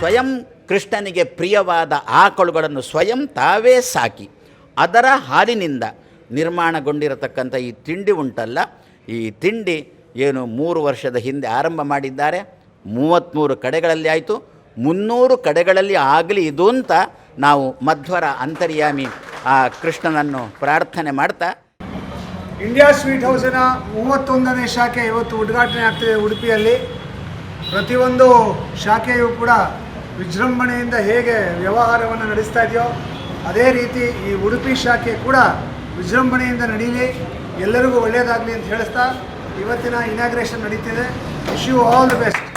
ಸ್ವಯಂ ಕೃಷ್ಣನಿಗೆ ಪ್ರಿಯವಾದ ಆಕಳುಗಳನ್ನು ಸ್ವಯಂ ತಾವೇ ಸಾಕಿ ಅದರ ಹಾಲಿನಿಂದ ನಿರ್ಮಾಣಗೊಂಡಿರತಕ್ಕಂಥ ಈ ತಿಂಡಿ ಉಂಟಲ್ಲ, ಈ ತಿಂಡಿ ಏನು 3 ವರ್ಷದ ಹಿಂದೆ ಆರಂಭ ಮಾಡಿದ್ದಾರೆ. 33 ಕಡೆಗಳಲ್ಲಿ ಆಯಿತು, 300 ಕಡೆಗಳಲ್ಲಿ ಆಗಲಿ ಇದು ಅಂತ ನಾವು ಮಧ್ವರ ಅಂತರ್ಯಾಮಿ ಆ ಕೃಷ್ಣನನ್ನು ಪ್ರಾರ್ಥನೆ ಮಾಡ್ತಾ, ಇಂಡಿಯಾ ಸ್ವೀಟ್ ಹೌಸಿನ 31ನೇ ಶಾಖೆ ಇವತ್ತು ಉದ್ಘಾಟನೆ ಆಗ್ತಿದೆ ಉಡುಪಿಯಲ್ಲಿ. ಪ್ರತಿಯೊಂದು ಶಾಖೆಯೂ ಕೂಡ ವಿಜೃಂಭಣೆಯಿಂದ ಹೇಗೆ ವ್ಯವಹಾರವನ್ನು ನಡೆಸ್ತಾ ಇದೆಯೋ ಅದೇ ರೀತಿ ಈ ಉಡುಪಿ ಶಾಖೆ ಕೂಡ ವಿಜೃಂಭಣೆಯಿಂದ ನಡೀಲಿ, ಎಲ್ಲರಿಗೂ ಒಳ್ಳೆಯದಾಗಲಿ ಅಂತ ಹೇಳಿಸ್ತಾ ಇವತ್ತಿನ ಇನಾಗ್ರೇಷನ್ ನಡೀತಿದೆ. Wish you all the best.